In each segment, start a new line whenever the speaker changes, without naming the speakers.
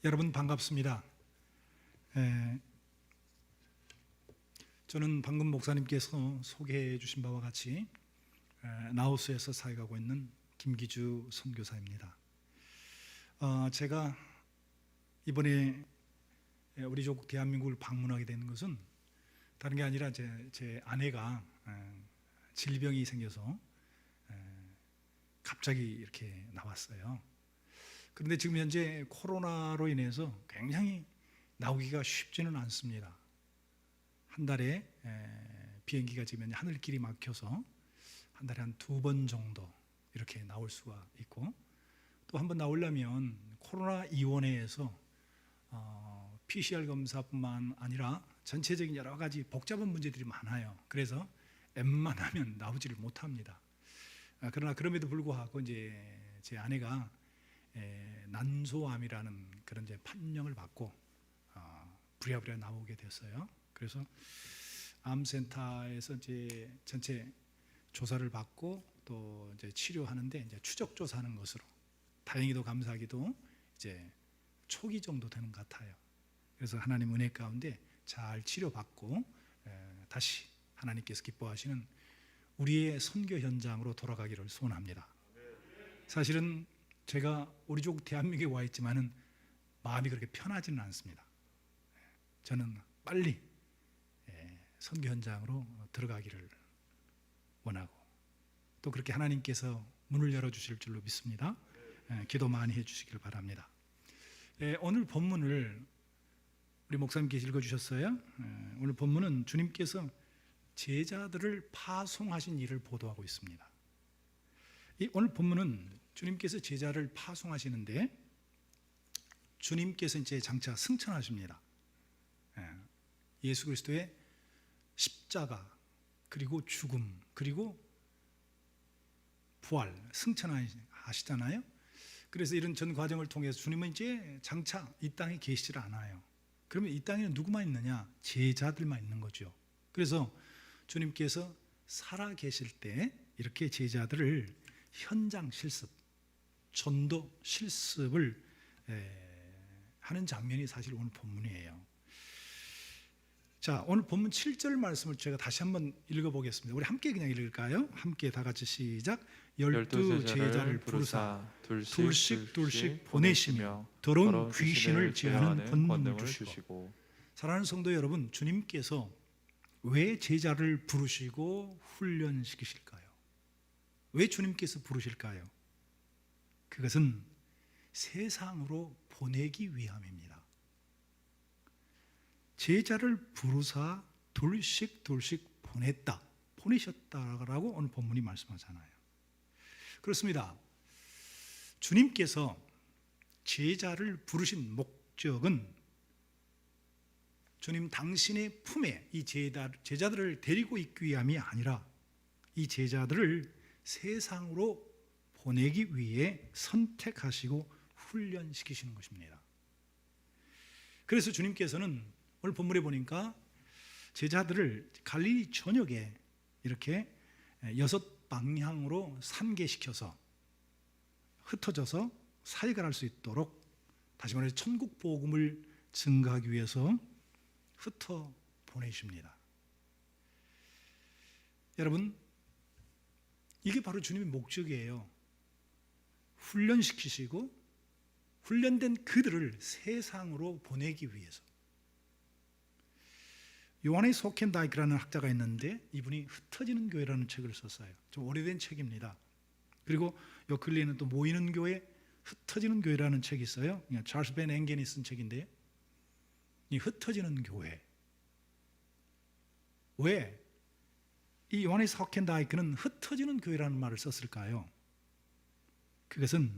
여러분 반갑습니다. 저는 방금 목사님께서 소개해 주신 바와 같이 라오스에서 사역하고 있는 김기주 선교사입니다. 제가 이번에 우리 조국 대한민국을 방문하게 된 것은 다른 게 아니라 제 아내가 질병이 생겨서 갑자기 이렇게 나왔어요. 그런데 지금 현재 코로나로 인해서 굉장히 나오기가 쉽지는 않습니다. 한 달에 비행기가 지금 하늘길이 막혀서 한 달에 한 2번 정도 이렇게 나올 수가 있고, 또 한 번 나오려면 코로나 입원해서 PCR 검사뿐만 아니라 전체적인 여러 가지 복잡한 문제들이 많아요. 그래서 웬만하면 나오지를 못합니다. 그러나 그럼에도 불구하고 이제 제 아내가 난소암이라는 그런 이제 판명을 받고 부랴부랴 나오게 됐어요. 그래서 암센터에서 이제 전체 조사를 받고 또 이제 치료하는데 이제 추적 조사하는 것으로, 다행히도 감사하게도 이제 초기 정도 되는 것 같아요. 그래서 하나님 은혜 가운데 잘 치료받고 다시 하나님께서 기뻐하시는 우리의 선교 현장으로 돌아가기를 소원합니다. 사실은 제가 우리 조국 대한민국에 와 있지만은 마음이 그렇게 편하지는 않습니다. 저는 빨리 선교 현장으로 들어가기를 원하고, 또 그렇게 하나님께서 문을 열어주실 줄로 믿습니다. 기도 많이 해주시길 바랍니다. 오늘 본문을 우리 목사님께서 읽어주셨어요. 오늘 본문은 주님께서 제자들을 파송하신 일을 보도하고 있습니다. 오늘 본문은 주님께서 제자를 파송하시는데 주님께서 이제 장차 승천하십니다. 예수 그리스도의 십자가, 그리고 죽음, 그리고 부활, 승천하시잖아요. 그래서 이런 전 과정을 통해서 주님은 이제 장차 이 땅에 계시질 않아요. 그러면 이 땅에는 누구만 있느냐? 제자들만 있는 거죠. 그래서 주님께서 살아 계실 때 이렇게 제자들을 현장 실습, 전도 실습을 하는 장면이 사실 오늘 본문이에요. 자, 오늘 본문 7절 말씀을 제가 다시 한번 읽어보겠습니다. 우리 함께 그냥 읽을까요? 함께 다 같이 시작. 12 제자를 부르사 둘씩 보내시며 더러운 귀신을 제하는 권능을 주시고. 사랑하는 성도 여러분, 주님께서 왜 제자를 부르시고 훈련시키실까요? 왜 주님께서 부르실까요? 그것은 세상으로 보내기 위함입니다. 제자를 부르사 둘씩 보내셨다라고 오늘 본문이 말씀하잖아요. 그렇습니다. 주님께서 제자를 부르신 목적은 주님 당신의 품에 이 제자들을 데리고 있기 위함이 아니라 이 제자들을 세상으로 보내기 위해 선택하시고 훈련시키시는 것입니다. 그래서 주님께서는 오늘 본문에 보니까 제자들을 갈릴리 전역에 이렇게 6 방향으로 산계시켜서 흩어져서 사역을 할 수 있도록, 다시 말해서 천국 복음을 증거하기 위해서 흩어 보내십니다. 여러분, 이게 바로 주님의 목적이에요. 훈련시키시고 훈련된 그들을 세상으로 보내기 위해서. 요한의 소켄다이크라는 학자가 있는데 이분이 흩어지는 교회라는 책을 썼어요. 좀 오래된 책입니다. 그리고 요 근래에는 또 모이는 교회, 흩어지는 교회라는 책이 있어요. 찰스 벤 엥겐이 쓴 책인데, 이 흩어지는 교회. 왜 이 요한의 소켄다이크는 흩어지는 교회라는 말을 썼을까요? 그것은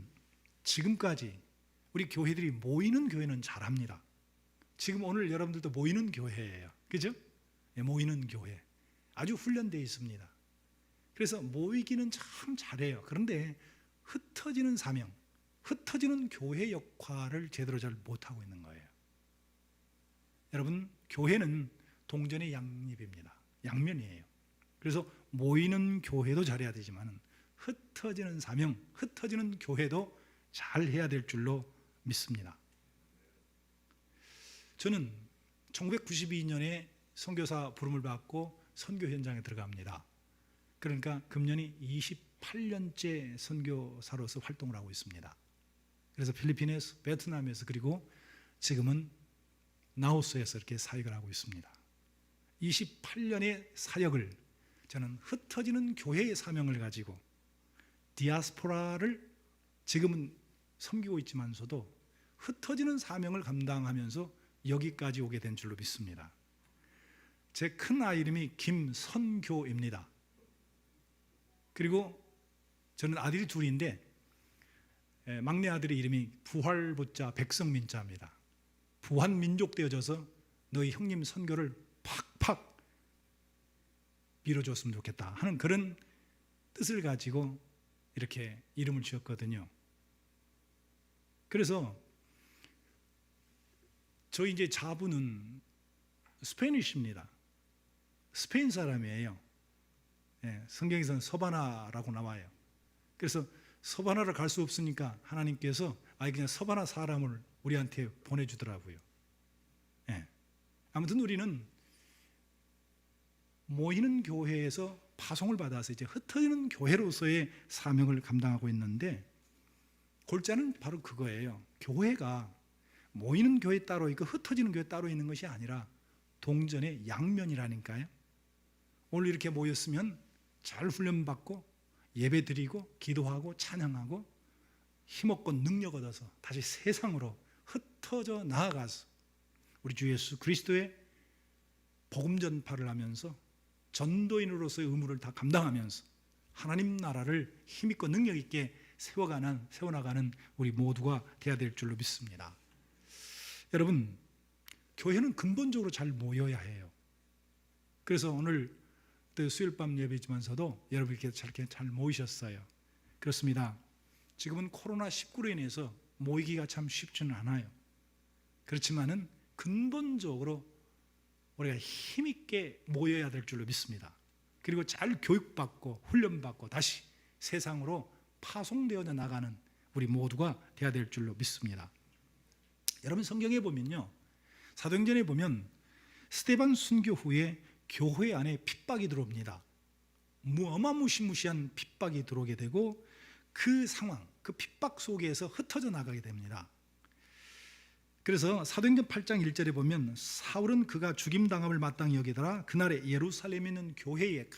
지금까지 우리 교회들이 모이는 교회는 잘합니다. 지금 오늘 여러분들도 모이는 교회예요. 그죠? 모이는 교회. 아주 훈련되어 있습니다. 그래서 모이기는 참 잘해요. 그런데 흩어지는 사명, 흩어지는 교회 역할을 제대로 잘 못하고 있는 거예요. 여러분, 교회는 동전의 양립입니다. 양면이에요. 그래서 모이는 교회도 잘해야 되지만 흩어지는 사명, 흩어지는 교회도 잘 해야 될 줄로 믿습니다. 저는 1992년에 선교사 부름을 받고 선교 현장에 들어갑니다. 그러니까 금년이 28년째 선교사로서 활동을 하고 있습니다. 그래서 필리핀에서, 베트남에서, 그리고 지금은 라오스에서 이렇게 사역을 하고 있습니다. 28년의 사역을 저는 흩어지는 교회의 사명을 가지고 디아스포라를 지금은 섬기고 있지만서도 흩어지는 사명을 감당하면서 여기까지 오게 된 줄로 믿습니다. 제 큰아이 이름이 김선교입니다. 그리고 저는 아들이 둘인데 막내 아들의 이름이 부활부자 백성민자입니다. 부한민족 되어져서 너희 형님 선교를 팍팍 밀어줬으면 좋겠다 하는 그런 뜻을 가지고 이렇게 이름을 지었거든요. 그래서 저희 이제 자부는 스페니쉬입니다. 스페인 사람이에요. 성경에서는 서바나라고 나와요. 그래서 서바나를 갈 수 없으니까 하나님께서 그냥 서바나 사람을 우리한테 보내주더라고요. 아무튼 우리는 모이는 교회에서 파송을 받아서 이제 흩어지는 교회로서의 사명을 감당하고 있는데, 골자는 바로 그거예요. 교회가 모이는 교회 따로 있고 흩어지는 교회 따로 있는 것이 아니라 동전의 양면이라니까요. 오늘 이렇게 모였으면 잘 훈련받고 예배 드리고 기도하고 찬양하고 힘없고 능력 얻어서 다시 세상으로 흩어져 나아가서 우리 주 예수 그리스도의 복음 전파를 하면서 전도인으로서의 의무를 다 감당하면서 하나님 나라를 힘있고 능력 있게 세워나가는 우리 모두가 되어야 될 줄로 믿습니다. 여러분, 교회는 근본적으로 잘 모여야 해요. 그래서 오늘 수요일 밤 예배지만서도 여러분 이렇게 잘 모이셨어요. 그렇습니다. 지금은 코로나19로 인해서 모이기가 참 쉽지는 않아요. 그렇지만은 근본적으로 우리가 힘있게 모여야 될 줄로 믿습니다. 그리고 잘 교육받고 훈련받고 다시 세상으로 파송되어 나가는 우리 모두가 되어야 될 줄로 믿습니다. 여러분, 성경에 보면요, 사도행전에 보면 스데반 순교 후에 교회 안에 핍박이 들어옵니다. 어마무시무시한 핍박이 들어오게 되고 그 상황, 그 핍박 속에서 흩어져 나가게 됩니다. 그래서 사도행전 8장 1절에 보면 사울은 그가 죽임당함을 마땅히 여기더라. 그날에 예루살렘에 있는 교회에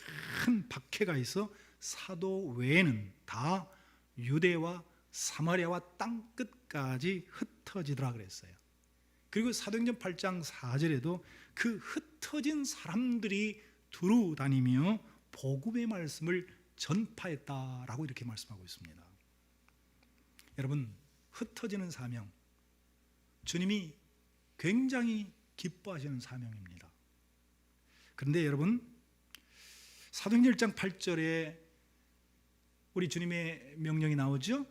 큰 박해가 있어 사도 외에는 다 유대와 사마리아와 땅끝까지 흩어지더라 그랬어요. 그리고 사도행전 8장 4절에도 그 흩어진 사람들이 두루 다니며 복음의 말씀을 전파했다라고 이렇게 말씀하고 있습니다. 여러분, 흩어지는 사명, 주님이 굉장히 기뻐하시는 사명입니다. 그런데 여러분, 사도행전 1장 8절에 우리 주님의 명령이 나오죠.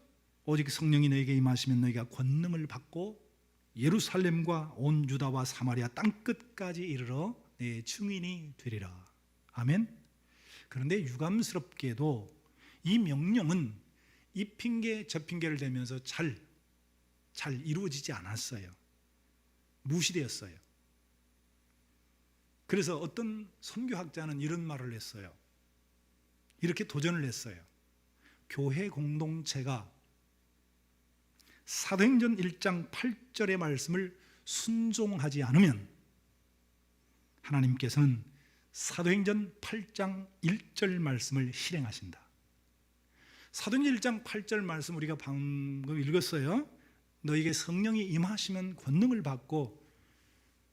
오직 성령이 너에게 임하시면 너희가 권능을 받고 예루살렘과 온 유다와 사마리아 땅끝까지 이르러 내 증인이 되리라. 아멘. 그런데 유감스럽게도 이 명령은 이 핑계 저 핑계를 대면서 잘 이루어지지 않았어요. 무시되었어요. 그래서 어떤 선교학자는 이런 말을 했어요. 이렇게 도전을 했어요. 교회 공동체가 사도행전 1장 8절의 말씀을 순종하지 않으면 하나님께서는 사도행전 8장 1절 말씀을 실행하신다. 사도행전 1장 8절 말씀 우리가 방금 읽었어요. 너에게 성령이 임하시면 권능을 받고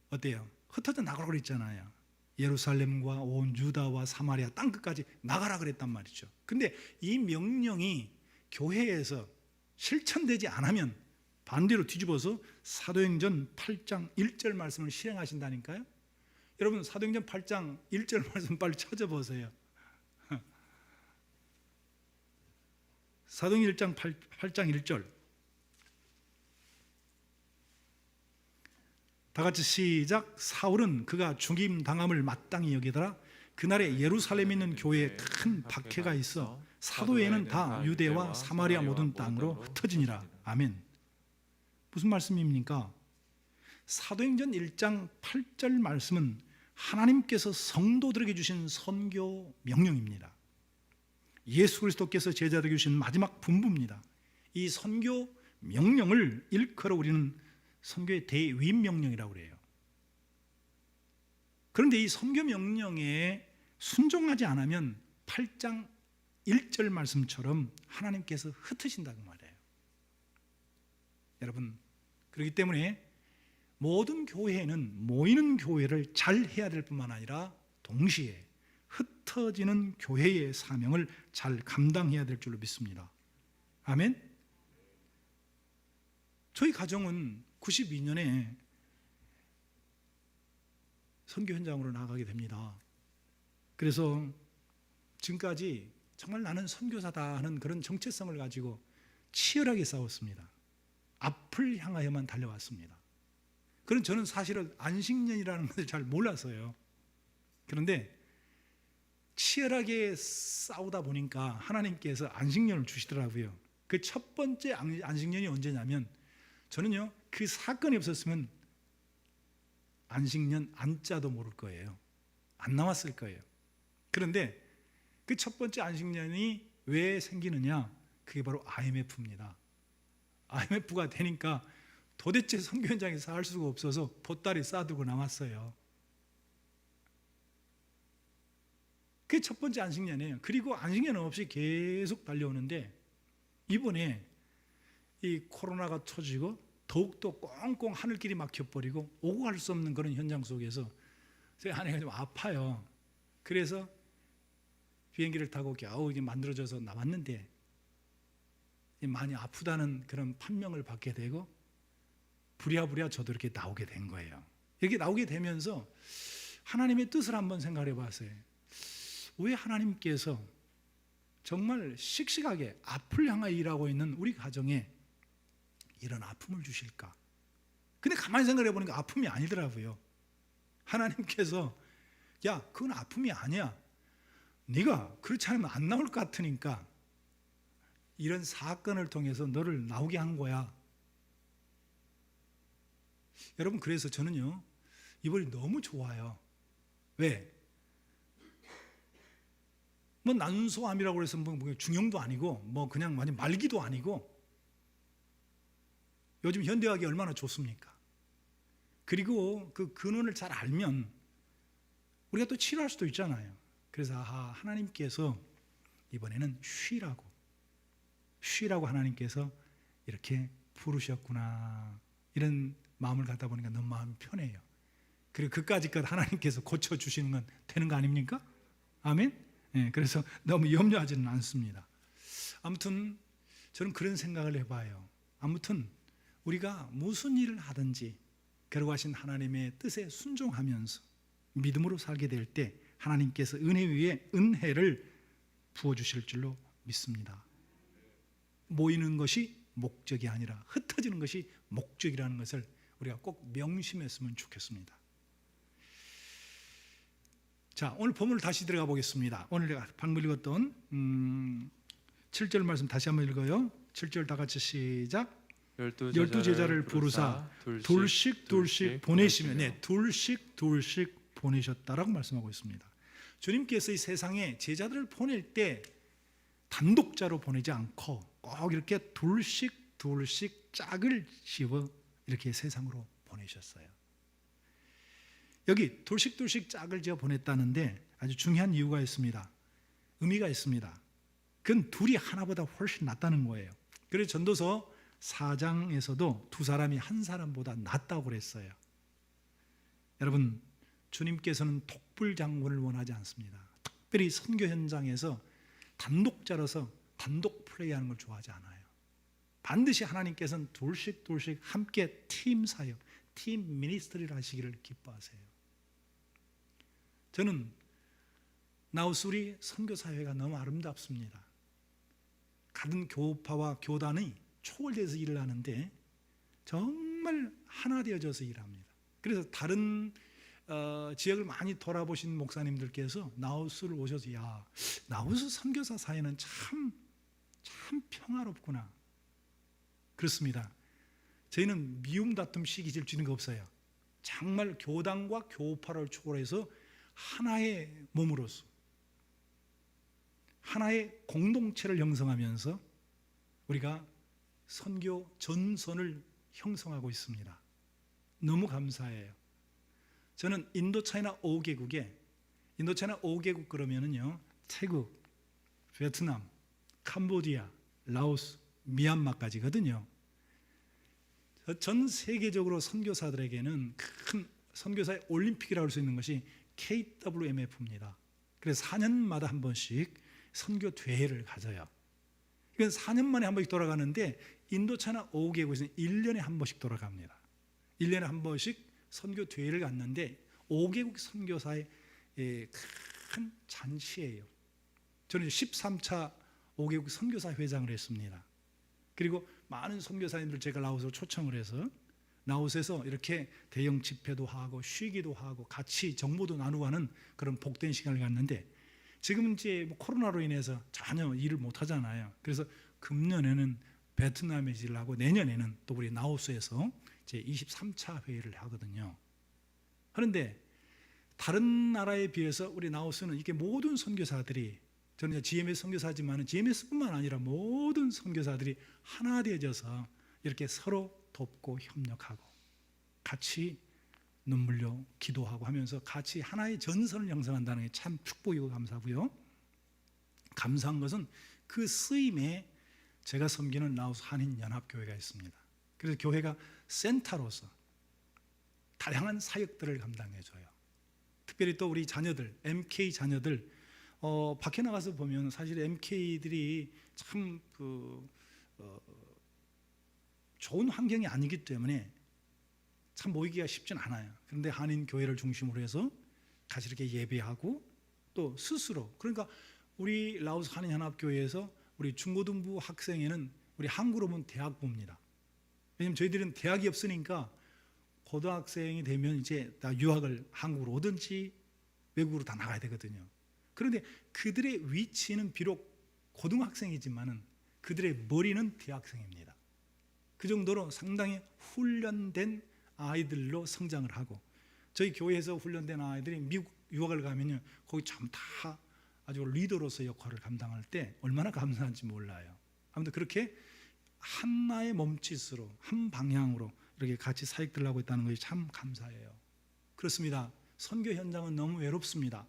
어때요? 흩어져 나가라고 그랬잖아요. 예루살렘과 온 유다와 사마리아 땅끝까지 나가라 그랬단 말이죠. 근데 이 명령이 교회에서 실천되지 않으면 반대로 뒤집어서 사도행전 8장 1절 말씀을 실행하신다니까요. 여러분, 사도행전 8장 1절 말씀 빨리 찾아보세요. 사도행전 8장 1절 다 같이 시작. 사울은 그가 죽임 당함을 마땅히 여기더라. 그날에 예루살렘에 있는 교회에 큰 박해가 있어 사도에는 다 유대와 사마리아 모든 땅으로 흩어지니라. 아멘. 무슨 말씀입니까? 사도행전 1장 8절 말씀은 하나님께서 성도들에게 주신 선교 명령입니다. 예수 그리스도께서 제자들에게 주신 마지막 분부입니다. 이 선교 명령을 일컬어 우리는 선교의 대위임 명령이라고 그래요. 그런데 이 선교 명령에 순종하지 않으면 8장 1절 말씀처럼 하나님께서 흩으신다고 말해요. 여러분, 그렇기 때문에 모든 교회는 모이는 교회를 잘 해야 될 뿐만 아니라 동시에 흩어지는 교회의 사명을 잘 감당해야 될 줄로 믿습니다. 아멘. 저희 가정은 92년에 선교 현장으로 나가게 됩니다. 그래서 지금까지 정말 나는 선교사다 하는 그런 정체성을 가지고 치열하게 싸웠습니다. 앞을 향하여만 달려왔습니다. 그런 저는 사실은 안식년이라는 것을 잘 몰랐어요. 그런데 치열하게 싸우다 보니까 하나님께서 안식년을 주시더라고요. 그 첫 번째 안식년이 언제냐면, 저는요 그 사건이 없었으면 안식년 안자도 모를 거예요. 안 나왔을 거예요. 그런데 그 첫 번째 안식년이 왜 생기느냐, 그게 바로 IMF입니다. IMF가 되니까 도대체 선교 현장에서 할 수가 없어서 보따리 싸들고 나왔어요. 그게 첫 번째 안식년이에요. 그리고 안식년 없이 계속 달려오는데, 이번에 이 코로나가 터지고 더욱더 꽁꽁 하늘길이 막혀버리고 오고 갈 수 없는 그런 현장 속에서 제 아내가 좀 아파요. 그래서 비행기를 타고 겨우 이제 만들어져서 나왔는데, 많이 아프다는 그런 판명을 받게 되고 부랴부랴 저도 이렇게 나오게 된 거예요. 이렇게 나오게 되면서 하나님의 뜻을 한번 생각해 봤어요. 왜 하나님께서 정말 씩씩하게 앞을 향하여 일하고 있는 우리 가정에 이런 아픔을 주실까? 근데 가만히 생각해 보니까 아픔이 아니더라고요. 하나님께서 야, 그건 아픔이 아니야. 네가 그렇지 않으면 안 나올 것 같으니까 이런 사건을 통해서 너를 나오게 한 거야. 여러분, 그래서 저는요 이번이 너무 좋아요. 왜? 뭐 난소암이라고 해서 뭐 중형도 아니고 뭐 그냥 완전 말기도 아니고, 요즘 현대의학이 얼마나 좋습니까? 그리고 그 근원을 잘 알면 우리가 또 치료할 수도 있잖아요. 그래서 하나님께서 이번에는 쉬라고 하나님께서 이렇게 부르셨구나, 이런 마음을 갖다 보니까 너무 마음이 편해요. 그리고 그까짓 것 하나님께서 고쳐주시는 건 되는 거 아닙니까? 아멘? 네, 그래서 너무 염려하지는 않습니다. 아무튼 저는 그런 생각을 해봐요. 아무튼 우리가 무슨 일을 하든지 거룩하신 하나님의 뜻에 순종하면서 믿음으로 살게 될 때 하나님께서 은혜 위에 은혜를 부어주실 줄로 믿습니다. 모이는 것이 목적이 아니라 흩어지는 것이 목적이라는 것을 우리가 꼭 명심했으면 좋겠습니다. 자, 오늘 본문을 다시 들어가 보겠습니다. 오늘 방금 읽었던 7절 말씀 다시 한번 읽어요. 7절 다 같이 시작. 12제자를 부르사 둘씩 보내시며, 네, 둘씩 보내셨다라고 말씀하고 있습니다. 주님께서 이 세상에 제자들을 보낼 때 단독자로 보내지 않고 꼭 이렇게 둘씩 짝을 지어 이렇게 세상으로 보내셨어요. 여기 둘씩 짝을 지어 보냈다는데 아주 중요한 이유가 있습니다. 의미가 있습니다. 그건 둘이 하나보다 훨씬 낫다는 거예요. 그래서 전도서 4장에서도 두 사람이 한 사람보다 낫다고 그랬어요. 여러분, 주님께서는 독불장군을 원하지 않습니다. 특별히 선교 현장에서 단독자로서 단독 플레이하는 걸 좋아하지 않아요. 반드시 하나님께서는 둘씩 함께 팀 사역, 팀 미니스트리를 하시기를 기뻐하세요. 저는 나우스리 선교사회가 너무 아름답습니다. 같은 교파와 교단이 초월돼서 일을 하는데 정말 하나 되어져서 일합니다. 그래서 다른 지역을 많이 돌아보신 목사님들께서 나우스를 오셔서 야, 나우스 선교사 사회는 참 평화롭구나. 그렇습니다. 저희는 미움 다툼 시기 질주는 거 없어요. 정말 교단과 교파를 초월해서 하나의 몸으로서 하나의 공동체를 형성하면서 우리가 선교 전선을 형성하고 있습니다. 너무 감사해요. 저는 인도차이나 5개국 그러면은요, 태국, 베트남, 캄보디아, 라오스, 미얀마까지거든요. 전 세계적으로 선교사들에게는 큰 선교사의 올림픽이라고 할 수 있는 것이 KWMF입니다. 그래서 4년마다 한 번씩 선교 대회를 가져요. 이건 4년 만에 한 번씩 돌아가는데 인도차이나 5개국에서는 1년에 한 번씩 돌아갑니다. 1년에 한 번씩 선교 대회를 갔는데 5개국 선교사의 큰 잔치예요. 저는 13차 5개국 선교사 회장을 했습니다. 그리고 많은 선교사님들 제가 라오스로 초청을 해서 라오스에서 이렇게 대형 집회도 하고 쉬기도 하고 같이 정보도 나누고 하는 그런 복된 시간을 갖는데, 지금 이제 코로나로 인해서 전혀 일을 못 하잖아요. 그래서 금년에는 베트남에서 일을 하고 내년에는 또 우리 라오스에서 제 23차 회의를 하거든요. 그런데 다른 나라에 비해서 우리 라오스는 이게 모든 선교사들이, 저는 GMS 선교사지만 GMS뿐만 아니라 모든 선교사들이 하나 되어져서 이렇게 서로 돕고 협력하고 같이 눈물로 기도하고 하면서 같이 하나의 전선을 형성한다는 게 참 축복이고 감사하고요. 감사한 것은 그 쓰임에 제가 섬기는 라오스 한인연합교회가 있습니다. 그래서 교회가 센터로서 다양한 사역들을 감당해줘요. 특별히 또 우리 자녀들, MK 자녀들, 밖에 나가서 보면 사실 MK들이 참 좋은 환경이 아니기 때문에 참 모이기가 쉽진 않아요. 그런데 한인 교회를 중심으로 해서 같이 이렇게 예배하고 또 스스로, 그러니까 우리 라오스 한인연합교회에서 우리 중고등부 학생회는 우리 한국으로 보면 대학부입니다. 왜냐하면 저희들은 대학이 없으니까 고등학생이 되면 이제 다 유학을 한국으로 오든지 외국으로 다 나가야 되거든요. 그런데 그들의 위치는 비록 고등학생이지만은 그들의 머리는 대학생입니다. 그 정도로 상당히 훈련된 아이들로 성장을 하고, 저희 교회에서 훈련된 아이들이 미국 유학을 가면요, 거기 참 다 아주 리더로서 역할을 감당할 때 얼마나 감사한지 몰라요. 아무튼 그렇게 하나의 몸짓으로 한 방향으로 이렇게 같이 사역들을 하고 있다는 것이 참 감사해요. 그렇습니다. 선교 현장은 너무 외롭습니다.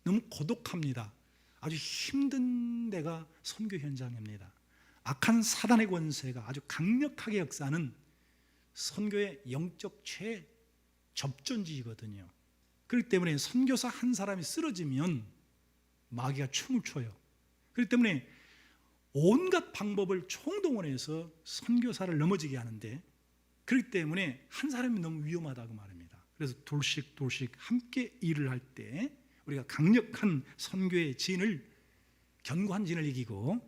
너무 고독합니다. 아주 힘든 데가 선교 현장입니다. 악한 사단의 권세가 아주 강력하게 역사하는 선교의 영적 최접전지이거든요. 그렇기 때문에 선교사 한 사람이 쓰러지면 마귀가 춤을 춰요. 그렇기 때문에 온갖 방법을 총동원해서 선교사를 넘어지게 하는데, 그렇기 때문에 한 사람이 너무 위험하다고 말합니다. 그래서 돌씩 함께 일을 할 때 우리가 강력한 선교의 진을, 견고한 진을 이기고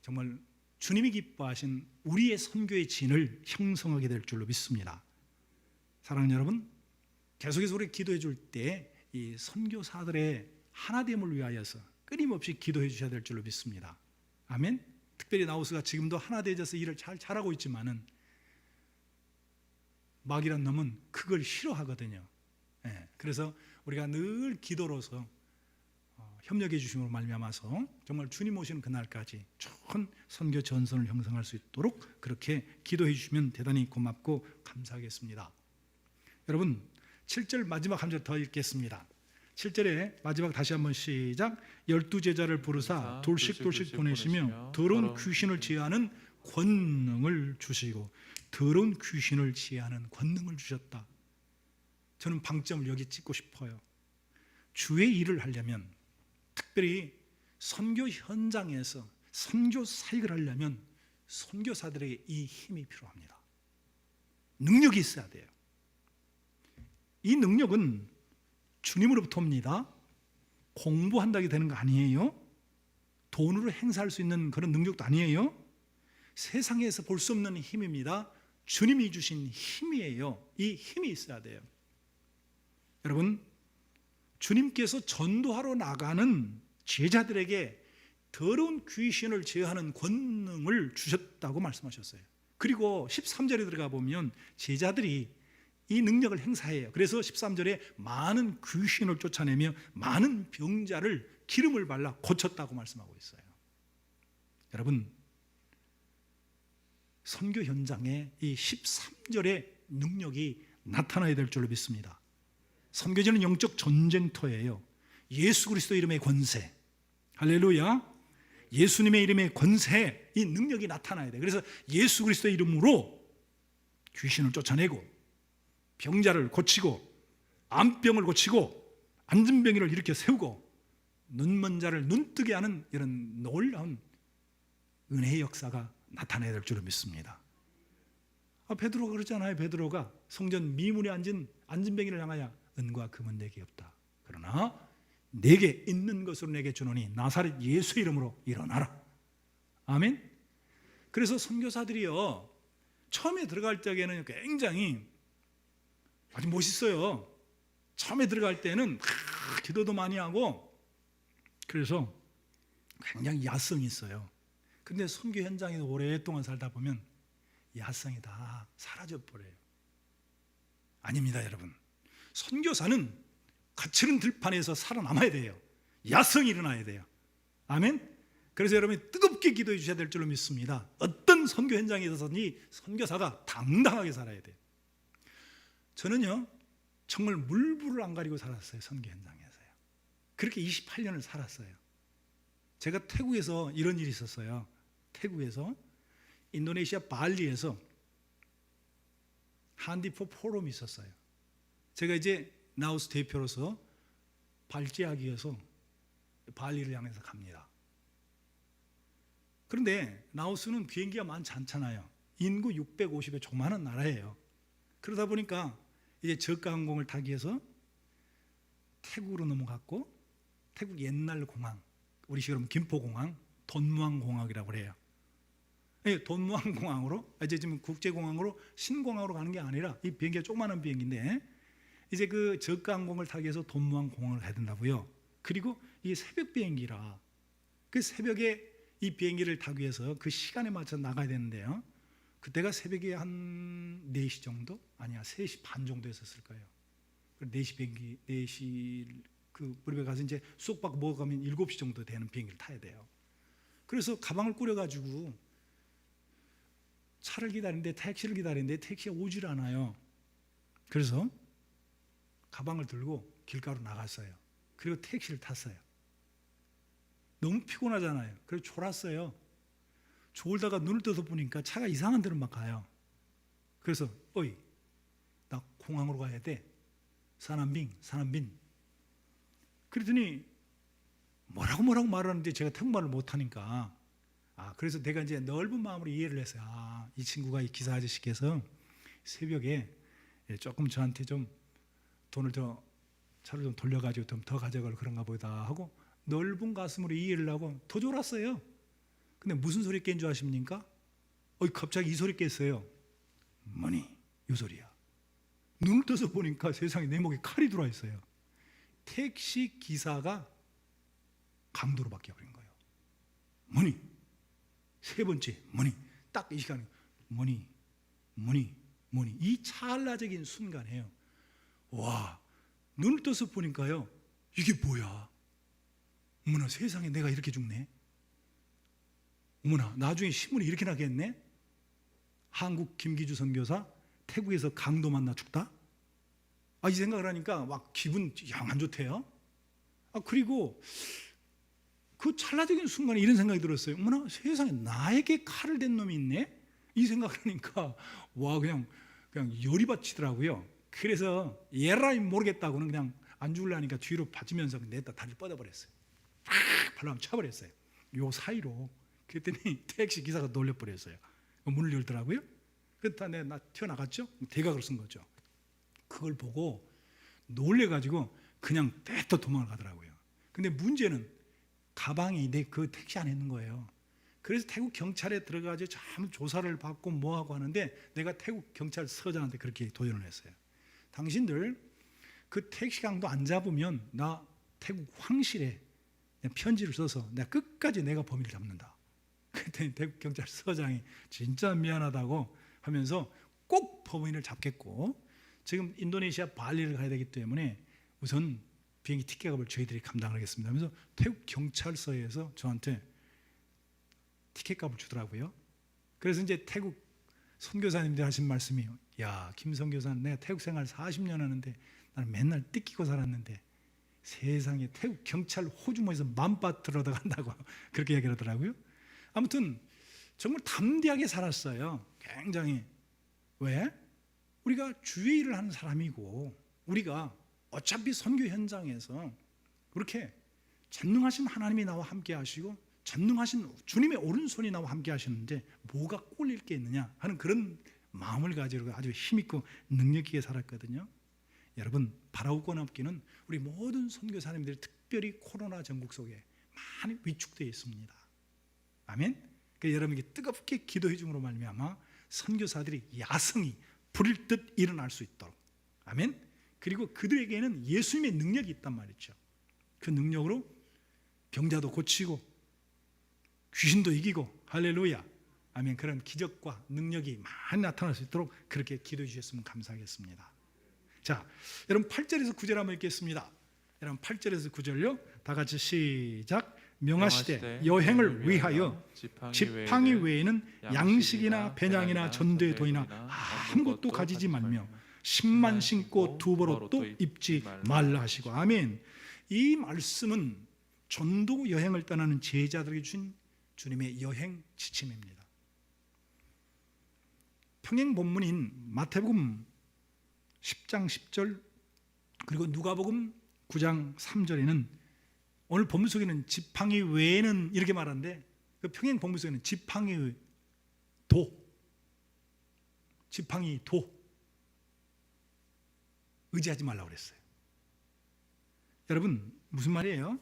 정말 주님이 기뻐하신 우리의 선교의 진을 형성하게 될 줄로 믿습니다. 사랑하는 여러분, 계속해서 우리 기도해 줄 때 이 선교사들의 하나됨을 위하여서 끊임없이 기도해 주셔야 될 줄로 믿습니다. 아멘. 특별히 라오스가 지금도 하나 되어서 일을 잘하고 있지만은 마귀란 놈은 그걸 싫어하거든요. 그래서 우리가 늘 기도로서 협력해 주심으로 말미암아서 정말 주님 오시는 그날까지 좋은 선교 전선을 형성할 수 있도록 그렇게 기도해 주시면 대단히 고맙고 감사하겠습니다. 여러분, 7절 마지막 한 절 더 읽겠습니다. 7절에 마지막 다시 한번 시작. 12제자를 부르사 돌씩 보내시며 더러운 귀신을 제하는 권능을 주시고, 더러운 귀신을 제하는 권능을 주셨다. 저는 방점을 여기 찍고 싶어요. 주의 일을 하려면, 특별히 선교 현장에서 선교 사역을 하려면 선교사들에게 이 힘이 필요합니다. 능력이 있어야 돼요. 이 능력은 주님으로부터 옵니다. 공부한다고 되는 거 아니에요. 돈으로 행사할 수 있는 그런 능력도 아니에요. 세상에서 볼 수 없는 힘입니다. 주님이 주신 힘이에요. 이 힘이 있어야 돼요. 여러분, 주님께서 전도하러 나가는 제자들에게 더러운 귀신을 제어하는 권능을 주셨다고 말씀하셨어요. 그리고 13절에 들어가 보면 제자들이 이 능력을 행사해요. 그래서 13절에 많은 귀신을 쫓아내며 많은 병자를 기름을 발라 고쳤다고 말씀하고 있어요. 여러분, 선교 현장에 이 13절의 능력이 나타나야 될 줄로 믿습니다. 선교지는 영적 전쟁터예요. 예수 그리스도 이름의 권세, 할렐루야, 예수님의 이름의 권세, 이 능력이 나타나야 돼요. 그래서 예수 그리스도의 이름으로 귀신을 쫓아내고 병자를 고치고 암병을 고치고 안진병이를 일으켜 세우고 눈먼 자를 눈뜨게 하는 이런 놀라운 은혜의 역사가 나타나야 될 줄로 믿습니다. 베드로가 그러잖아요. 베드로가 성전 미문에 앉은 안진병이를 향하여 은과 금은 내게 없다. 그러나 내게 있는 것으로 내게 주노니 나사렛 예수 이름으로 일어나라. 아멘. 그래서 선교사들이요, 처음에 들어갈 때에는 굉장히 아주 멋있어요. 처음에 들어갈 때는 기도도 많이 하고 그래서 굉장히 야성이 있어요. 근데 선교 현장에서 오랫동안 살다 보면 야성이 다 사라져 버려요. 아닙니다, 여러분. 선교사는 거칠은 들판에서 살아남아야 돼요. 야성이 일어나야 돼요. 아멘. 그래서 여러분이 뜨겁게 기도해 주셔야 될 줄로 믿습니다. 어떤 선교 현장에 있어서든지 선교사가 당당하게 살아야 돼요. 저는요, 정말 물불을 안 가리고 살았어요. 선교 현장에서요. 그렇게 28년을 살았어요. 제가 태국에서 이런 일이 있었어요. 태국에서 인도네시아 발리에서 한디포 포럼이 있었어요. 제가 이제 나우스 대표로서 발제하기 위해서 발리를 향해서 갑니다. 그런데 나우스는 비행기가 많지 않잖아요. 인구 650의 조그마한 나라예요. 그러다 보니까 이제 저가 항공을 타기 위해서 태국으로 넘어갔고, 태국 옛날 공항, 우리 식으로 김포공항, 돈무항공항이라고 그래요. 돈무항공항으로, 이제 지금 국제공항으로 신공항으로 가는 게 아니라 이 비행기가 조그마한 비행기인데 이제 그 저가 항공을 타기 위해서 돈무항공항을 가야 된다고요. 그리고 이 새벽 비행기라 그 새벽에 이 비행기를 타기 위해서 그 시간에 맞춰 나가야 되는데요. 그때가 새벽에 한 4시 정도? 아니야, 3시 반 정도 했었을 거예요. 4시 비행기, 4시 그 무렵에 가서 이제 쏙 받고 먹어가면 7시 정도 되는 비행기를 타야 돼요. 그래서 가방을 꾸려가지고 차를 기다리는데, 택시를 기다리는데 택시가 오질 않아요. 그래서 가방을 들고 길가로 나갔어요. 그리고 택시를 탔어요. 너무 피곤하잖아요. 그래서 졸았어요. 졸다가 눈을 떠서 보니까 차가 이상한 데로 막 가요. 그래서 어이, 나 공항으로 가야 돼. 사남빙. 그랬더니 뭐라고 말을 하는데 제가 태국말을 못하니까 그래서 내가 이제 넓은 마음으로 이해를 했어요. 이 친구가 이 기사 아저씨께서 새벽에 조금 저한테 좀 돈을 더 차를 좀 돌려가지고 좀 더 가져갈 그런가 보다 하고 넓은 가슴으로 이해를 하고 더 졸았어요. 근데 무슨 소리 깬 줄 아십니까? 갑자기 이 소리 깼어요. 뭐니? 이 소리야. 눈을 떠서 보니까 세상에 내 목에 칼이 들어와 있어요. 택시 기사가 강도로 바뀌어버린 거예요. 뭐니? 세 번째 뭐니? 딱 이 시간에 뭐니? 이 찰나적인 순간에요. 와, 눈을 떠서 보니까요, 이게 뭐야? 어머나, 세상에 내가 이렇게 죽네. 어머나, 나중에 신문이 이렇게 나겠네. 한국 김기주 선교사 태국에서 강도 만나 죽다. 이 생각을 하니까 막 기분 영 안 좋대요. 그리고 그 찰나적인 순간에 이런 생각이 들었어요. 어머나, 세상에 나에게 칼을 댄 놈이 있네. 이 생각을 하니까 와, 그냥 열이 받치더라고요. 그래서 예라이 모르겠다고는 그냥 안 죽으려니까 뒤로 받치면서 냈다 다리를 뻗어버렸어요. 발로 한번 쳐버렸어요. 요 사이로. 그랬더니 택시 기사가 놀려버렸어요. 문을 열더라고요. 그랬다 나 튀어나갔죠. 대각을 쓴 거죠. 그걸 보고 놀래가지고 그냥 떼떠 도망을 가더라고요. 근데 문제는 가방이 그 택시 안에 있는 거예요. 그래서 태국 경찰에 들어가서 참 조사를 받고 뭐하고 하는데 내가 태국 경찰서장한테 그렇게 도전을 했어요. 당신들 그 택시 강도 안 잡으면 나 태국 황실에 편지를 써서 내가 끝까지 내가 범인을 잡는다. 그랬더니 태국 경찰서장이 진짜 미안하다고 하면서 꼭 범인을 잡겠고 지금 인도네시아 발리를 가야 되기 때문에 우선 비행기 티켓 값을 저희들이 감당하겠습니다 하면서 태국 경찰서에서 저한테 티켓 값을 주더라고요. 그래서 이제 태국 선교사님들 하신 말씀이, 야, 김 선교사는 내가 태국 생활 40년 하는데 나는 맨날 뜯기고 살았는데 세상에 태국 경찰 호주머니에서 만바트를 얻어간다고 그렇게 얘기를 하더라고요. 아무튼 정말 담대하게 살았어요. 굉장히. 왜? 우리가 주의 일을 하는 사람이고 우리가 어차피 선교 현장에서 그렇게 전능하신 하나님이 나와 함께 하시고 전능하신 주님의 오른손이 나와 함께 하시는데 뭐가 꼴릴 게 있느냐 하는 그런 마음을 가지고 아주 힘있고 능력 있게 살았거든요. 여러분, 바라고 남기는 우리 모든 선교사님들이 특별히 코로나 전국 속에 많이 위축되어 있습니다. 아멘. 그러니까 여러분에게 뜨겁게 기도해 줌으로 말미암아 선교사들이 야성이 불일 듯 일어날 수 있도록, 아멘. 그리고 그들에게는 예수님의 능력이 있단 말이죠. 그 능력으로 병자도 고치고 귀신도 이기고, 할렐루야, 아멘. 그런 기적과 능력이 많이 나타날 수 있도록 그렇게 기도해 주셨으면 감사하겠습니다. 자, 여러분 8절에서 9절 한번 읽겠습니다. 여러분 8절에서 9절요. 다 같이 시작. 명하시되 여행을 위하여 지팡이 외에는 양식이나 배낭이나 전대 돈이나 아무것도 가지지 말며 신만 신고 두벌옷도 입지 말라 하시고, 아멘. 이 말씀은 전도 여행을 떠나는 제자들에게 주신 주님의 여행 지침입니다. 평행 본문인 마태복음 10장 10절 그리고 누가복음 9장 3절에는 오늘 본문 속에는 지팡이 외에는 이렇게 말하는데, 그 평행 본문 속에는 지팡이 도 의지하지 말라고 그랬어요. 여러분, 무슨 말이에요?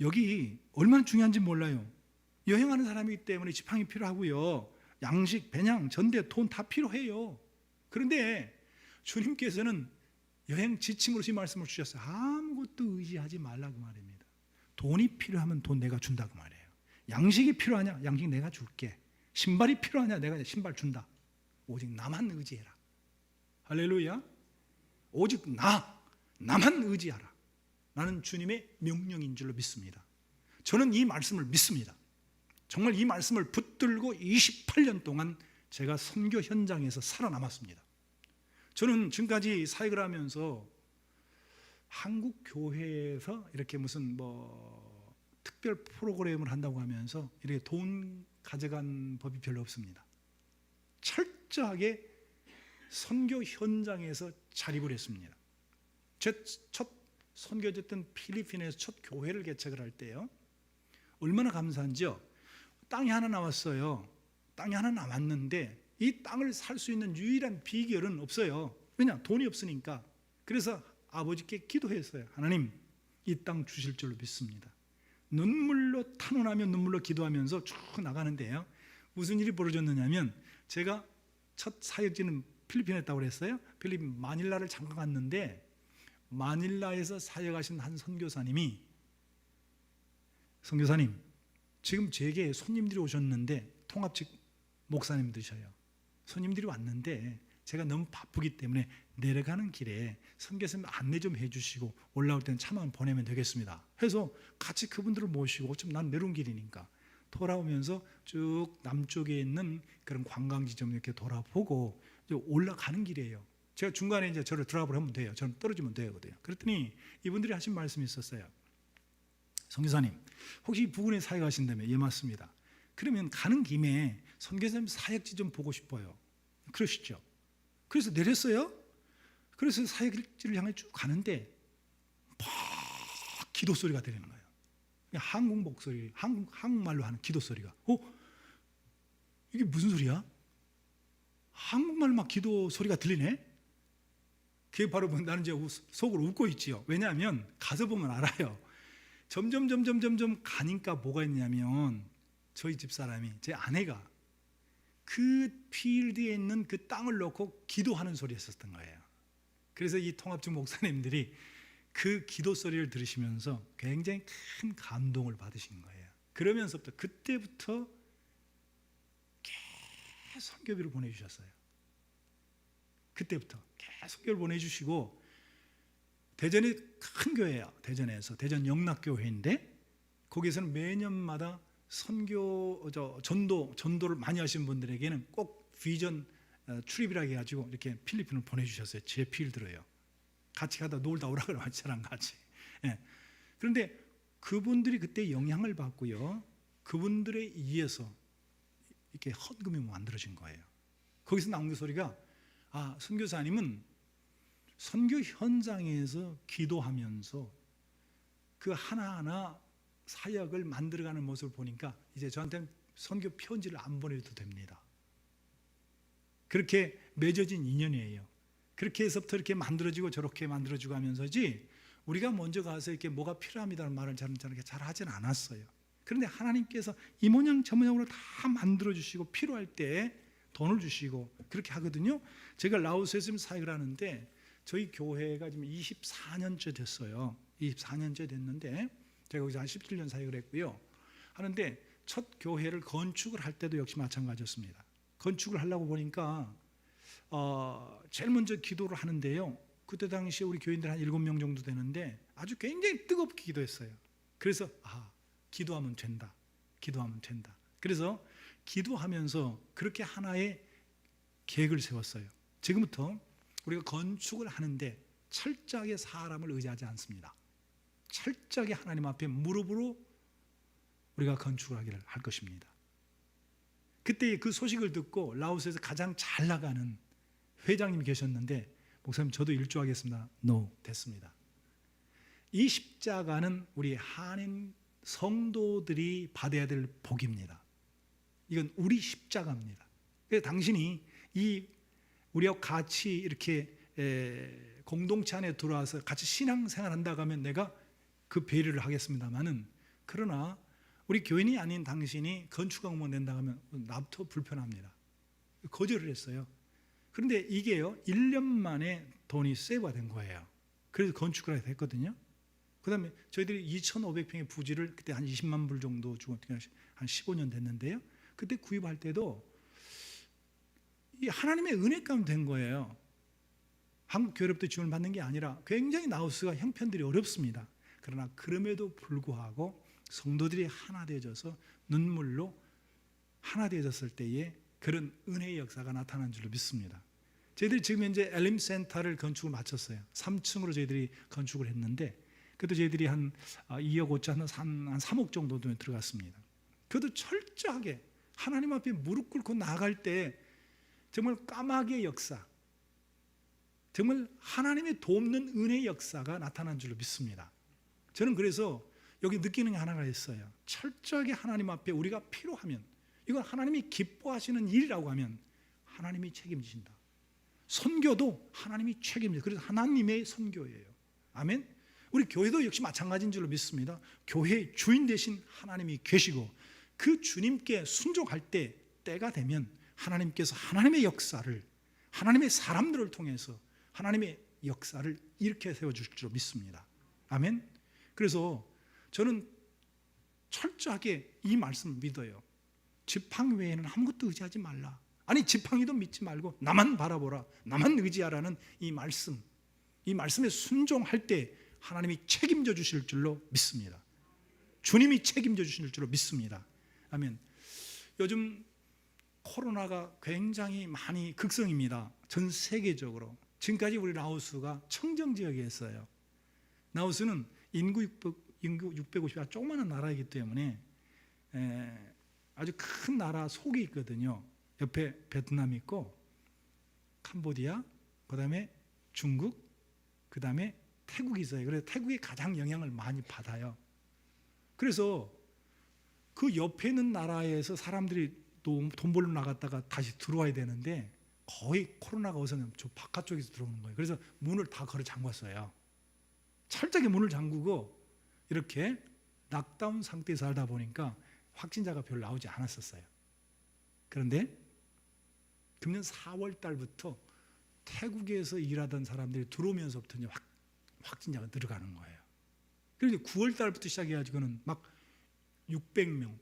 여기 얼마나 중요한지 몰라요. 여행하는 사람이기 때문에 지팡이 필요하고요, 양식, 배낭, 전대, 돈 다 필요해요. 그런데 주님께서는 여행 지침으로 이 말씀을 주셨어요. 아무것도 의지하지 말라고 말입니다. 돈이 필요하면 돈 내가 준다고 말이에요. 양식이 필요하냐? 양식 내가 줄게. 신발이 필요하냐? 내가 신발 준다. 오직 나만 의지해라. 할렐루야. 오직 나만 의지하라. 나는 주님의 명령인 줄로 믿습니다. 저는 이 말씀을 믿습니다. 정말 이 말씀을 붙들고 28년 동안 제가 선교 현장에서 살아남았습니다. 저는 지금까지 사역을 하면서 한국 교회에서 이렇게 무슨 특별 프로그램을 한다고 하면서 이렇게 돈 가져간 법이 별로 없습니다. 철저하게 선교 현장에서 자립을 했습니다. 제 첫 선교였던 필리핀에서 첫 교회를 개척을 할 때요, 얼마나 감사한지요. 땅이 하나 나왔어요. 땅이 하나 남았는데 이 땅을 살 수 있는 유일한 비결은 없어요. 왜냐? 돈이 없으니까. 그래서 아버지께 기도했어요. 하나님, 이 땅 주실 줄로 믿습니다. 눈물로 탄원하며 눈물로 기도하면서 쭉 나가는데요, 무슨 일이 벌어졌느냐면, 제가 첫 사역지는 필리핀에 있다고 그랬어요. 필리핀 마닐라를 잠깐 갔는데 마닐라에서 사역하신 한 선교사님이, 선교사님, 지금 제게 손님들이 오셨는데, 통합직 목사님들이셔요. 손님들이 왔는데 제가 너무 바쁘기 때문에 내려가는 길에 선교사님 안내 좀 해주시고 올라올 때는 차만 보내면 되겠습니다 해서 같이 그분들을 모시고, 어차피 난 내려온 길이니까 돌아오면서 쭉 남쪽에 있는 그런 관광지점 이렇게 돌아보고 올라가는 길이에요. 제가 중간에 이제 저를 드랍을 하면 돼요. 저는 떨어지면 되거든요. 그랬더니 이분들이 하신 말씀이 있었어요. 선교사님, 혹시 부근에 사역하신다면? 예, 맞습니다. 그러면 가는 김에 선교사님 사역지 좀 보고 싶어요. 그러시죠. 그래서 내렸어요. 그래서 사역지를 향해 쭉 가는데 막 기도 소리가 들리는 거예요. 한국 목소리, 한국말로 하는 기도 소리가. 이게 무슨 소리야? 한국말로 막 기도 소리가 들리네. 그게 바로 나는 이제 속으로 웃고 있지요. 왜냐하면 가서 보면 알아요. 점점 가니까 뭐가 있냐면, 저희 집사람이, 제 아내가 그 필드에 있는 그 땅을 놓고 기도하는 소리였었던 거예요. 그래서 이 통합직 목사님들이 그 기도 소리를 들으시면서 굉장히 큰 감동을 받으신 거예요. 그러면서부터 그때부터 계속 선교비를 보내주셨어요. 그때부터 계속 교회를 보내주시고, 대전에 큰 교회예요. 대전에서 대전 영락교회인데 거기에서는 매년마다 선교 전도를 많이 하신 분들에게는 꼭 비전 출입이라 해가지고 이렇게 필리핀을 보내주셨어요. 제 필드로요. 같이 가다 놀다 오라 그러면 저랑 같이. 예. 그런데 그분들이 그때 영향을 받고요, 그분들에 의해서 이렇게 헌금이 만들어진 거예요. 거기서 나온 그 소리가, 선교사님은 선교 현장에서 기도하면서 그 하나하나 사역을 만들어가는 모습을 보니까 이제 저한테는 선교 편지를 안 보내도 됩니다. 그렇게 맺어진 인연이에요. 그렇게 해서부터 이렇게 만들어지고 저렇게 만들어지고 하면서지, 우리가 먼저 가서 이렇게 뭐가 필요합니다라는 말을 잘 하진 않았어요. 그런데 하나님께서 이 모양 저 모양으로 다 만들어주시고 필요할 때 돈을 주시고 그렇게 하거든요. 제가 라오스에서 지금 사역을 하는데 저희 교회가 지금 24년째 됐어요. 24년째 됐는데 제가 거기서 한 17년 사역을 했고요. 하는데 첫 교회를 건축을 할 때도 역시 마찬가지였습니다. 건축을 하려고 보니까 제일 먼저 기도를 하는데요, 그때 당시에 우리 교인들 한 7명 정도 되는데 아주 굉장히 뜨겁게 기도했어요. 그래서 기도하면 된다. 기도하면 된다. 그래서 기도하면서 그렇게 하나의 계획을 세웠어요. 지금부터 우리가 건축을 하는데 철저하게 사람을 의지하지 않습니다. 철저하게 하나님 앞에 무릎으로 우리가 건축을 하기를 할 것입니다. 그때 그 소식을 듣고 라오스에서 가장 잘 나가는 회장님이 계셨는데, 목사님 저도 일조하겠습니다. No, 됐습니다. 이 십자가는 우리 한인 성도들이 받아야 될 복입니다. 이건 우리 십자가입니다. 그래서 당신이 우리하고 같이 이렇게 공동체 안에 들어와서 같이 신앙생활한다고 하면 내가 그 배려를 하겠습니다만은, 그러나 우리 교인이 아닌 당신이 건축공무원 된다고 하면 나부터 불편합니다. 거절을 했어요. 그런데 이게요, 1년 만에 돈이 세이브가 된 거예요. 그래서 건축을 했거든요. 그 다음에 저희들이 2,500평의 부지를 그때 한 20만 불 정도 주고 한 15년 됐는데요, 그때 구입할 때도 이 하나님의 은혜 가운데 된 거예요. 한국 교회로부터 지원을 받는 게 아니라 굉장히 라오스가 형편들이 어렵습니다. 그러나 그럼에도 불구하고 성도들이 하나 되어져서 눈물로 하나 되어졌을 때에 그런 은혜의 역사가 나타난 줄로 믿습니다. 저희들이 지금 현재 엘림 센터를 건축을 마쳤어요. 3층으로 저희들이 건축을 했는데 그래도 저희들이 한 2억 5천, 한 3억 정도 들어갔습니다. 그래도 철저하게 하나님 앞에 무릎 꿇고 나아갈 때 정말 까마귀의 역사, 정말 하나님의 돕는 은혜의 역사가 나타난 줄로 믿습니다. 저는 그래서 여기 느끼는 게 하나가 있어요. 철저하게 하나님 앞에 우리가 필요하면, 이건 하나님이 기뻐하시는 일이라고 하면 하나님이 책임지신다. 선교도 하나님이 책임져요. 그래서 하나님의 선교예요. 아멘. 우리 교회도 역시 마찬가지인 줄로 믿습니다. 교회의 주인 되신 하나님이 계시고 그 주님께 순종할 때 때가 되면 하나님께서 하나님의 역사를, 하나님의 사람들을 통해서 하나님의 역사를 일으켜 세워줄 줄로 믿습니다. 아멘. 그래서 저는 철저하게 이 말씀을 믿어요. 지팡이 외에는 아무것도 의지하지 말라. 아니 지팡이도 믿지 말고 나만 바라보라, 나만 의지하라는 이 말씀에 순종할 때 하나님이 책임져 주실 줄로 믿습니다. 주님이 책임져 주실 줄로 믿습니다. 아멘. 요즘 코로나가 굉장히 많이 극성입니다. 전 세계적으로. 지금까지 우리 라오스가 청정지역에 있어요. 라오스는 인구 650가 조그마한 나라이기 때문에 아주 큰 나라 속에 있거든요. 옆에 베트남이 있고 캄보디아, 그 다음에 중국, 그 다음에 태국이 있어요. 그래서 태국이 가장 영향을 많이 받아요. 그래서 그 옆에 있는 나라에서 사람들이 또 돈 벌러 나갔다가 다시 들어와야 되는데 거의 코로나가 와서는 저 바깥쪽에서 들어오는 거예요. 그래서 문을 다 걸어 잠궜어요. 철저하게 문을 잠그고 이렇게 락다운 상태에서 살다 보니까 확진자가 별로 나오지 않았었어요. 그런데 금년 4월 달부터 태국에서 일하던 사람들이 들어오면서부터 이제 확진자가 늘어가는 거예요. 그래서 9월 달부터 시작해가지고는 막 600명,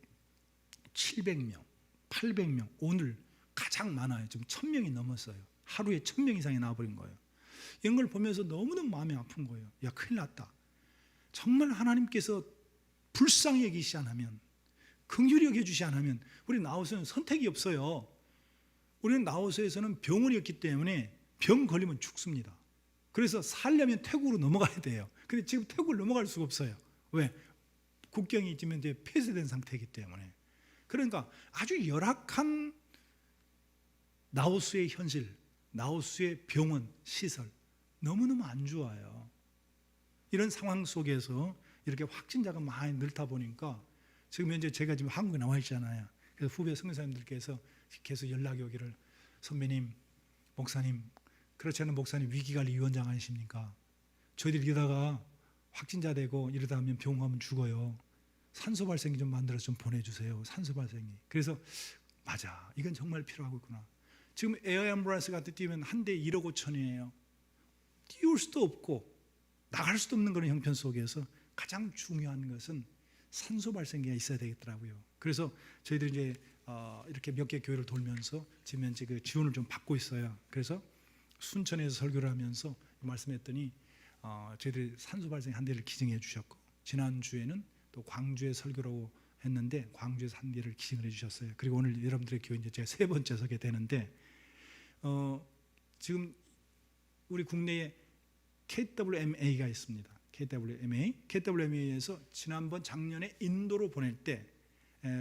700명, 800명, 오늘 가장 많아요. 지금 1000명이 넘었어요. 하루에 1,000명 이상이 나와버린 거예요. 이런 걸 보면서 너무너무 마음이 아픈 거예요. 야, 큰일 났다. 정말 하나님께서 불쌍히 여기시 않으면, 긍휼히 여겨주시 않으면 우리 나우스는 선택이 없어요. 우리는 나우스에서는 병원이 없기 때문에 병 걸리면 죽습니다. 그래서 살려면 태국으로 넘어가야 돼요. 근데 지금 태국을 넘어갈 수가 없어요. 왜? 국경이 지금 이제 폐쇄된 상태이기 때문에. 그러니까 아주 열악한 나우스의 현실, 나우스의 병원, 시설 너무너무 안 좋아요. 이런 상황 속에서 이렇게 확진자가 많이 늘다 보니까 지금 현재 제가 지금 한국에 나와 있잖아요. 그래서 후배 선교사님들께서 계속 연락이 오기를, 선배님, 목사님, 그렇지 않은 목사님 위기관리위원장 아니십니까? 저희들 이러다가 확진자 되고 이러다 하면 병원 가면 죽어요. 산소 발생기 좀 만들어서 좀 보내주세요. 산소 발생기. 그래서 맞아, 이건 정말 필요하겠구나. 지금 에어 앰뷸런스 같은 데 뛰면 한 대 1억 5천이에요. 띄울 수도 없고 나갈 수도 없는 그런 형편 속에서 가장 중요한 것은 산소 발생기가 있어야 되겠더라고요. 그래서 저희들이 이제 이렇게 몇 개 교회를 돌면서 지금 현재 그 지원을 좀 받고 있어요. 그래서 순천에서 설교를 하면서 말씀했더니 저희들이 산소 발생 한 대를 기증해 주셨고, 지난주에는 또 광주에 설교라고 했는데 광주에서 한 대를 기증을 해 주셨어요. 그리고 오늘 여러분들의 교회 이제 제가 3번째 서게 되는데 지금 우리 국내에 KWMA가 있습니다. KWMA에서 지난번 작년에 인도로 보낼 때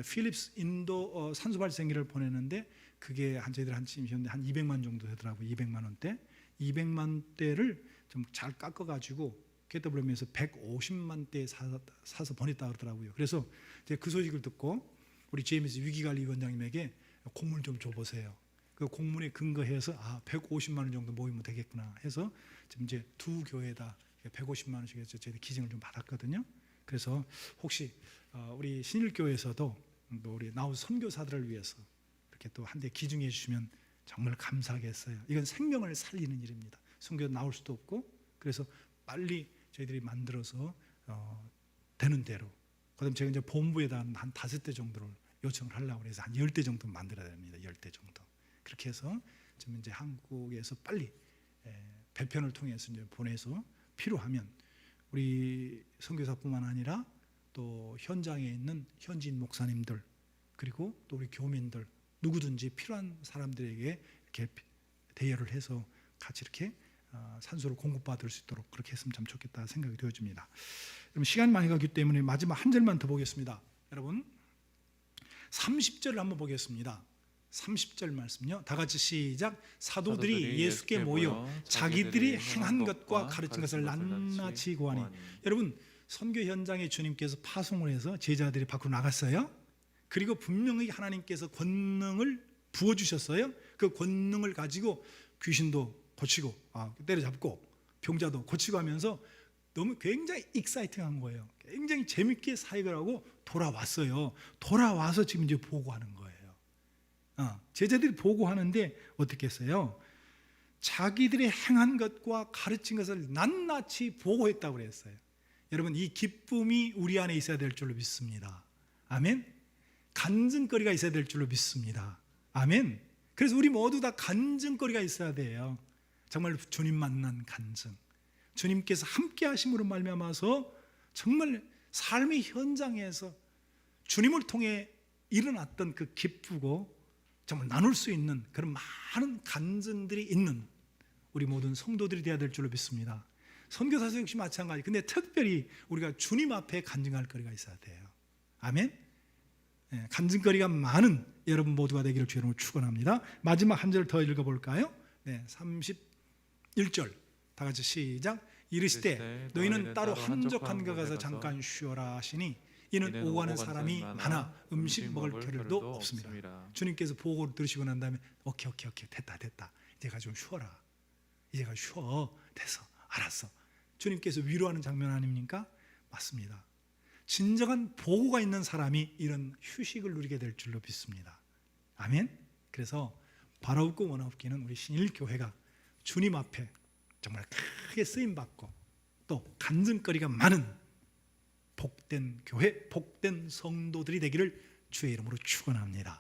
필립스 인도 산소 발생기를 보내는데 그게 저희들 한 200만 정도 되더라고요. 200만 원대. 200만 대를 좀 잘 깎아가지고 KWM에서 150만 대 사서 보냈다 그러더라고요. 그래서 이제 그 소식을 듣고 우리 JMS 위기관리위원장님에게 공문 좀 줘보세요. 그 공문에 근거해서 150만 원 정도 모이면 되겠구나 해서 지금 이제 두 교회에다 150만 원씩 해서 저희가 기증을 좀 받았거든요. 그래서 혹시 우리 신일교회에서도 또 우리 나우스 선교사들을 위해서 이렇게 또 한 대 기증해 주시면 정말 감사하겠어요. 이건 생명을 살리는 일입니다. 선교 나올 수도 없고, 그래서 빨리 저희들이 만들어서 되는 대로, 그다음 제가 이제 본부에다 한 5대 정도를 요청을 하려고 해서 한 10대 정도 만들어야 됩니다. 10대 정도. 그렇게 해서 지금 이제 한국에서 빨리 배편을 통해서 이제 보내서 필요하면 우리 선교사뿐만 아니라 또 현장에 있는 현지인 목사님들, 그리고 또 우리 교민들, 누구든지 필요한 사람들에게 이렇게 대여를 해서 같이 이렇게 산소를 공급받을 수 있도록 그렇게 했으면 참 좋겠다 생각이 되어집니다. 그럼 시간이 많이 가기 때문에 마지막 한 절만 더 보겠습니다. 여러분 30절을 한번 보겠습니다. 30절 말씀요. 다 같이 시작. 사도들이 예수께 모여 자기들이 행한 것과 가르친 것을 낱낱이 고하니. 여러분 선교 현장에 주님께서 파송을 해서 제자들이 밖으로 나갔어요. 그리고 분명히 하나님께서 권능을 부어주셨어요. 그 권능을 가지고 귀신도 고치고 때려잡고 병자도 고치고 하면서 너무 굉장히 익사이팅한 거예요. 굉장히 재밌게 사역을 하고 돌아왔어요. 돌아와서 지금 이제 보고하는 거예요. 제자들이 보고하는데 어떻게 했어요? 자기들이 행한 것과 가르친 것을 낱낱이 보고했다고 그랬어요. 여러분 이 기쁨이 우리 안에 있어야 될 줄로 믿습니다. 아멘. 간증거리가 있어야 될 줄로 믿습니다. 아멘. 그래서 우리 모두 다 간증거리가 있어야 돼요. 정말 주님 만난 간증, 주님께서 함께 하심으로 말미암아서 정말 삶의 현장에서 주님을 통해 일어났던 그 기쁘고 정말 나눌 수 있는 그런 많은 간증들이 있는 우리 모든 성도들이 되어야 될 줄로 믿습니다. 선교사도 역시 마찬가지. 근데 특별히 우리가 주님 앞에 간증할 거리가 있어야 돼요. 아멘. 간증거리가 많은 여러분 모두가 되기를 주의 이름으로 축원합니다. 마지막 한 절 더 읽어볼까요? 31절 다 같이 시작. 이르시되 너희는 따로 한적한 데 가서 잠깐 쉬어라 하시니 이는 오고 가는 사람이 많아 음식 먹을 겨를도 없습니다. 주님께서 보고를 들으시고 난 다음에 오케이 됐다 이제 가 좀 쉬어라. 이제 가 쉬어. 됐어. 알았어. 주님께서 위로하는 장면 아닙니까? 맞습니다. 진정한 보고가 있는 사람이 이런 휴식을 누리게 될 줄로 믿습니다. 아멘. 그래서 바라옵고 원하옵기는 우리 신일교회가 주님 앞에 정말 크게 쓰임받고 또 간증거리가 많은 복된 교회, 복된 성도들이 되기를 주의 이름으로 축원합니다.